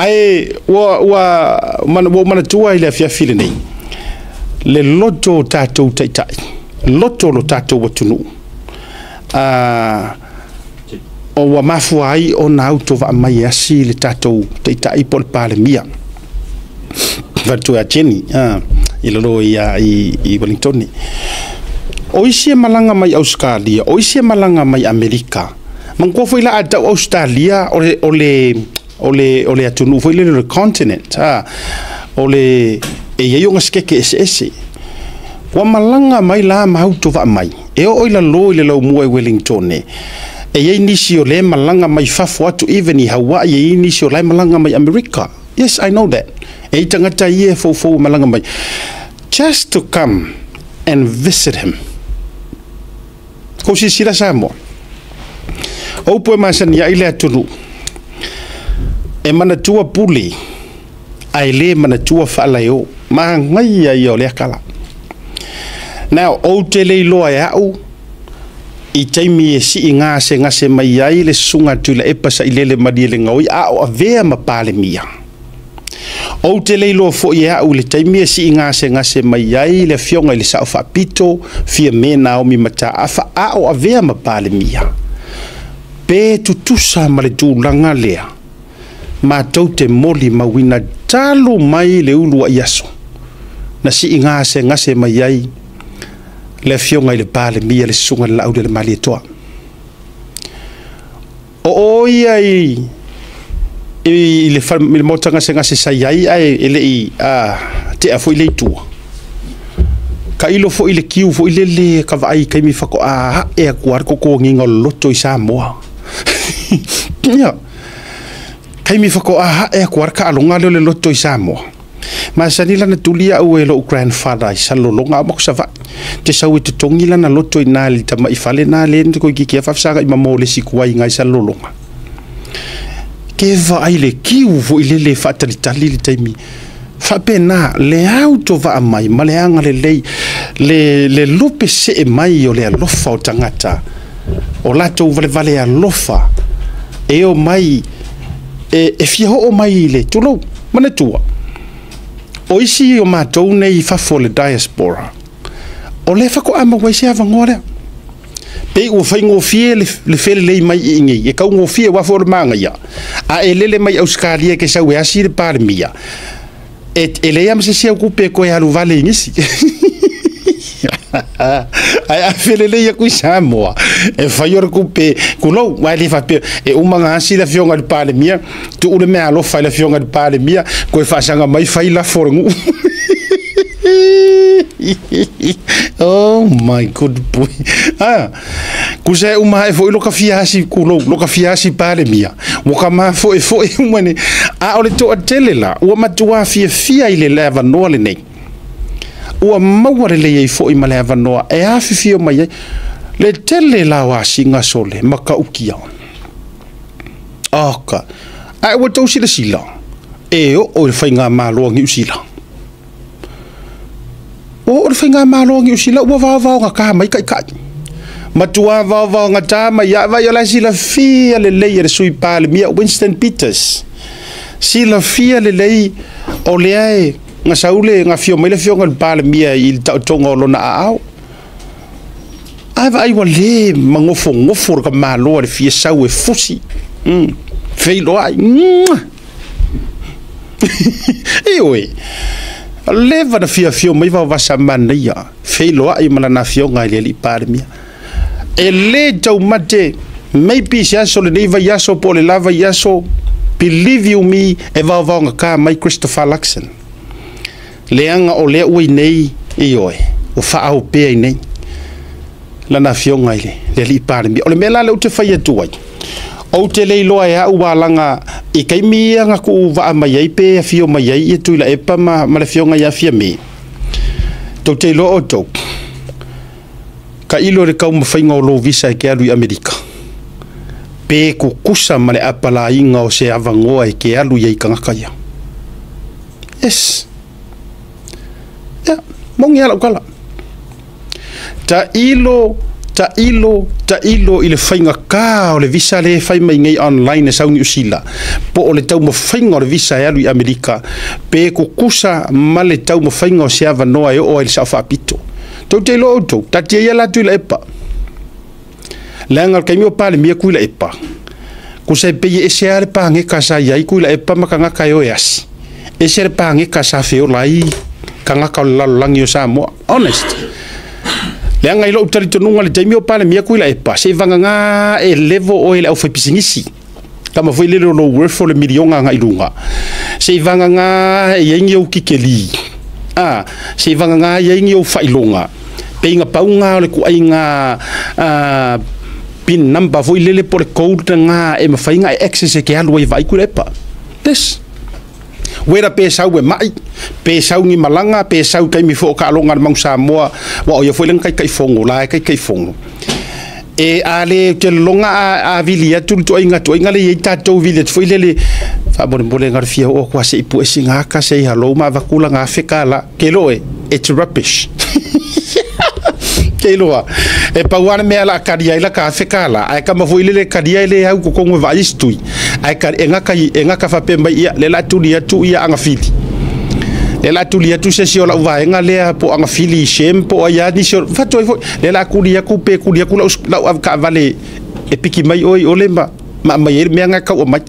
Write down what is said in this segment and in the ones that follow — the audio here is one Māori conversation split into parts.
ai mana tua ile fia file nei le loto tatou taitai loto lo tatou watunu o wa mafua ai o na auto va mai asi le tatou taitai pol pale mia vatu a Jenny ilolo ia i Wellington o isi malanga mai Australia o isi malanga mai Amerika mangko foi la ata Australia ole atunu foi le continent ole e ia nga skeke ese wa malanga mai la auto va mai e o ila lo ile lo mo Wellington e ia inisi o le malanga mai fafu atu even i Hawaii e inisi o le malanga mai Amerika. Yes, I know that. E tangata ia fo malanga mai. Just to come and visit him. Ko si sira Samoa. O po masani ya ile atunu. E mana tua puli. Ai le mana tua falayo. Ma ngai ya yo le kala. Now o te le loa ya au. I taimi e si ngase mai ai le sunga tula e pasa i lele madiele ngoi a o avea ma pale mia. O te leilo fo ia u le taimi e si ngase mai ai le fionga i le sao whapito fia mena o mi mata afa a o avea ma pale mia. Pe tutusa ma le tūlanga lea. Ma tau te moli ma wina talo mai le ulua iaso. Na si ngase mai ai le fionga i le pale mia le sunga la au le mali toa. O ia i le motanga se ngase sai ai ele i te afo i le tua. Ka ilo fo i le kiu fo i le ka vai kai mi fako e a kuar ko nginga loto i Samoa. Ya. Kai mi fako e a kuar ka alonga le loto i Samoa. Ma sanila na tulia o lo grandfather sa lolonga mo sa va te sa wi te tongila na loto ina li tama i fale na le ko ki fa sa ga mo le sikuai ngai sa lolonga ke va ai le kiu vo ile le fa tali taimi fa pena le auto va mai ma le anga le lupe se mai o le lofa o tangata o lato vale a lofa e o mai e fia o mai le tulo mana tua o isi o mātou nei fafo le diaspora. O le whako ama wai se hawa ngore. Pe ua whai ngofie le whele lei mai i ingi. E kau ngofie wafo le maanga ia. A e lele mai Australia ke sau e asi le pāremia. E le am se sia kupe koe haru vale ingisi. Ai a whele lei a kui Samoa. E whai ora kupe kunou. Wai le whape. E umanga asi la fionga le pāremia. Tu ule mea alofa le fionga le pāremia. Koe whaasanga mai whai la forengu. Oh my good boy. Kusa uma e foi loka fiasi kulo loka fiasi pale mia. Moka ma foi umane. Ole to atelela. O matua fia ile leva no le nei. O maware le foi ma leva no. E a fio mai le tele la wa singa sole maka ukia. Aka. Ai o to sila. E o le fainga malo ngi usila. O le fainga malo ngi usila o va nga ka mai kai kai. Matua va nga ta mai ya va la sila fia le le sui pale mia Winston Peters. Sila fia le lei o le ai nga saule nga fio mai le fio nga pale mia il tonga lo na au. Ai wa le ngofo ka malo le fia sau e fusi. Feilo ai. Eoi. Leva na fio mai va samana ia. Feilo ai mana na fio nga le parmia. E le tau mate maybe sia so le neva yaso po le lava yaso believe you me e va nga ka mai Christopher Luxon. Leanga o le ui nei ioi. O fa au pe nei. La na fio nga le li parmia. O le mela le te fai tu ai. O te leilo e au walanga i kai mia nga ku va mai ai pe fio mai ai tu la epa ma le fio nga ya fia me. To te lo oto. Ka ilo re kau mawhainga o lo visa e ke alu i Amerika. Pe ko kusa ma le apala inga o se avangoa e ke alu i kangakaya. Yes. Ya, mongi ala ukala. Ta ilo ta ilo i le whainga kā o le visa le whai mai ngai online e saungi usila. Po o le tau mo whainga o le visa e alu i Amerika. Pe kukusa ma le tau mo whainga o seava noa e o e le sao whaapito. Tau te ilo auto, ta tia ia latu i la epa. Le angal kaimi o pale mia kui la epa. Kusa e peye e seare pahange ka sa iai kui la epa maka ngaka e o e asi. E seare pahange ka sa feo lai ka ngaka o le lalolangi o Samoa. Honest. Le anga ilo utari tonunga le taimi o pale mia kui la epa. Se vanga ngā e levo o e le au whai pisingisi. Kama fwoi lero lo worth o le milionga ngā ilunga. Se vanga ngā e ingi au kikeli. Se vanga ngā e ingi au whailonga. Pe inga paunga o le kuai ngā pin number fwoi lele po le code ngā e mawhainga e access e ke alua i vai kui la epa. Yes. Wera pe sau e mai, pe sau ni malanga, pe sau kai mi fo ka alonga mang Samoa, wa o ia foi lang kai fongo, la kai fongo. E ale te longa a vilia tu inga le ita to vilia foi le fa bole ngar fia o kwa se ipu singa ka se halo ma vakula nga feka la keloe it's rubbish. Keloa e pauana me ala kadia ila ka feka la ai kama foi le kadia le au ko ngo vai stui ai ka enga ka fa pemba ia le la tu ia anga fili le la tu tu se si ola vai nga le po anga fili sempo ia ni so fa toi le la kulia ku pe kulia ku la ka vale e piki mai oi ole ma mai me nga ka o mai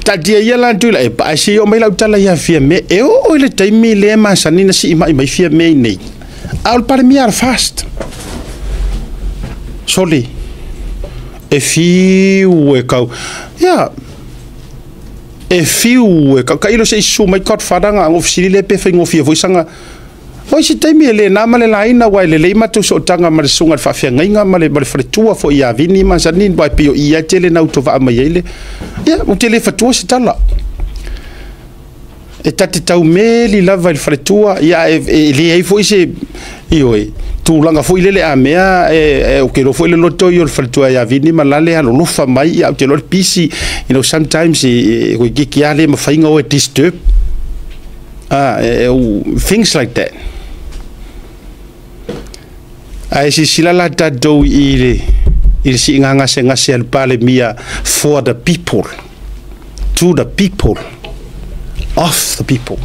ta dia ia la tu la e pa si o mai la tala ia fia me e o le taimi le ma sanina si mai fia me nei al para mi ar fast soli e fiu e kau ya e fiu e kau kailo se su mai kot fadanga ofisili le pe fengo fia foi sanga oi si taimi le na male laina wa le matu so tanga ma sunga fa fia ngainga male fretua fo ia vini ma sanin ba pio ia tele na auto va mai ele ya o tele fatua se tala e tati tau meli lava il fretua ia le ai foi se ioi tu langa foi lele a mea o ke ro foi le loto io il fretua ia vini ma lale alo lo fa mai ia te lo pisi sometimes ko ki ale ma fainga o disturb things like that ai si sila la do il si nganga se ngase al pale mia for the people to the people of the people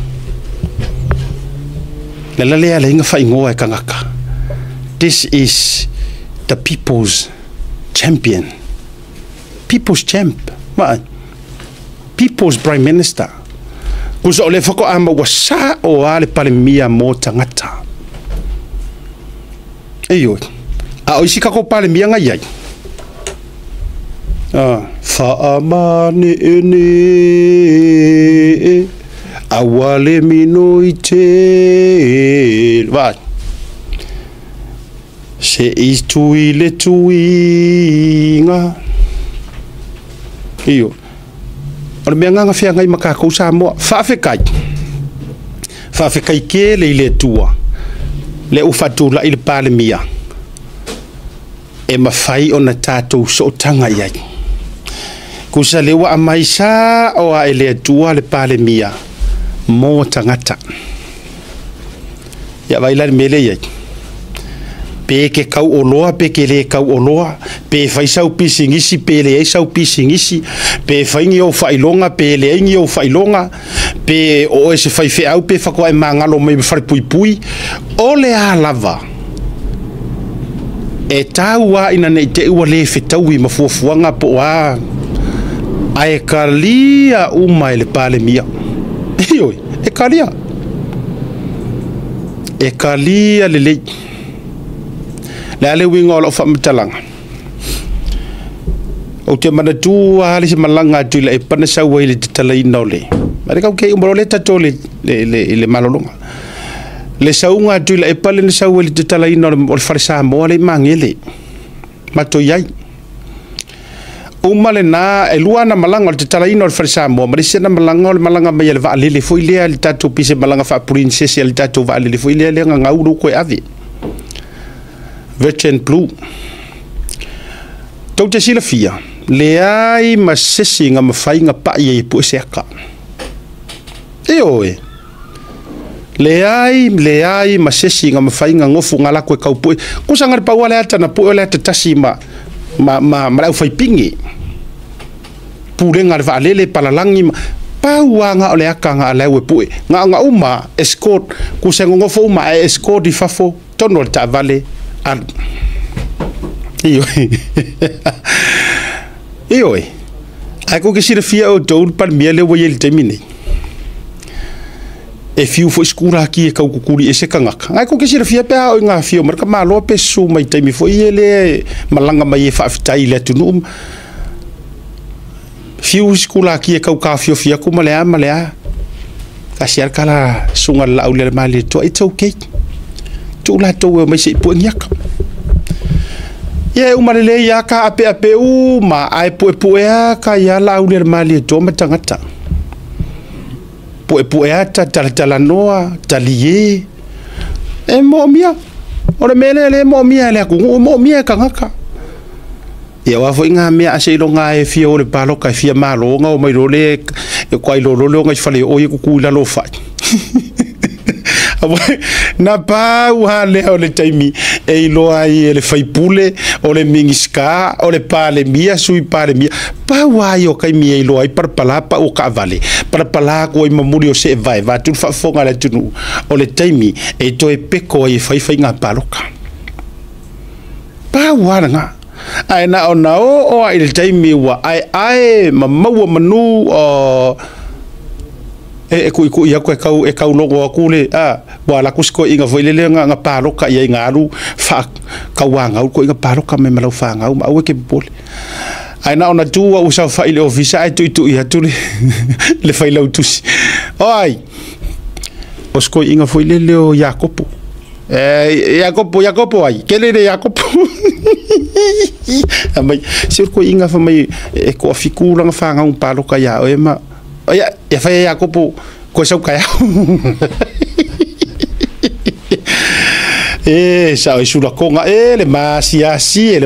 la le inga fa ingoa e kangaka this is the people's champion people's champ people's prime minister kusa ole fako ama wasa o ale pale mia mo tangata eyo a o sika ko pale mia nga yai fa amane ene awale minoite va se istui le tuinga iyo o me nga fia ngai maka ko sa mo fa fe kai ke le tua le ufatu la il pale mia e mafai ona tatou so tanga yai kusa le wa maisa o a ele tua le pale mia mo tangata ya vai la mele yai pe ke kau oloa pe ke le kau oloa pe fai sau pisingisi pe le sau pisingisi pe fai ngi o failonga pe le ngi o failonga pe o ese fai fe au pe fa ko ai mangalo me fai pui o le alava e taua ina nei te ua le fetau i mafuafuanga po a ai kalia uma ele pale mia ioi e kalia le le winga o fa mtalanga o te mana tu ali se malanga tu le pana sa wai le talai no le mare ka ke umro le tato le malolonga le saunga tu le pale le sa wai le talai no o farsa mo le mangele mato yai umale na e luana malanga le talai no farsa mo mare se na malanga mai le va le foi le tato pise malanga fa princess le tato va le foi le nga uru ko avi Virgin Blue tau te sila fia le ai masesi nga mawhai nga pa ia i pu seaka e oe le ai masesi nga mafainga ngofu ngala ko kaupu ko sanga pa wala ata na po la tasima ma fai pingi pure ngal valele palalangi pa wanga ole akanga ala we pu nga uma escort ku sengo ngofo uma escort di fafo tono ta vale al iyo ai ko ke sira fia o dou par miele wo yel temine e fiu fo skura ki e kau kukuri e se kangaka ai ko ke sira fia pe o nga fio marka malo pe su mai temi fo yele malanga mai e fa fitai le tunu fiu skura ki e kau ka fio fia ku malea ka siar kala sunga la ule mali to it's okay tu la to mai se po nyaka ye umalele ya ka ape ma ai po ya ka ya la ule mali to matangata po ya tala noa talie e mo mia ora mele le mo mia le ku mo mia kangaka ya wa foi nga mea se lo nga e fia o le palo ka fia malo nga o mai lo le e kwai lo nga fale o ye ku la lo fa na pa wa le o le taimi e lo ai le fai pule o le mingiska o le pale mia sui pale mia pa wa yo kai mi e lo ai par pala pa o ka vale par pala ko i mamuri o se vai va tu fa fonga le tunu o le taimi e to e peko e fai nga paloka pa wa nga ai na ona o ai le taimi wa ai mamau manu o e ku ia ko e kau logo akule wa la kusko inga voilele nga paloka ia ngaru fa kawanga ko inga paloka me malo fa nga au ke bol ai na ona tu o sa fa ile ofisa ai tu ia tu le fa ile tusi ai osko inga voilele o Jacopo Jacopo ai kele de Jacopo mai sir ko inga fa mai e ko fikula nga fa nga un paloka ia o ma ya fa Jacopo ko sa kaya sa sura konga le masiasi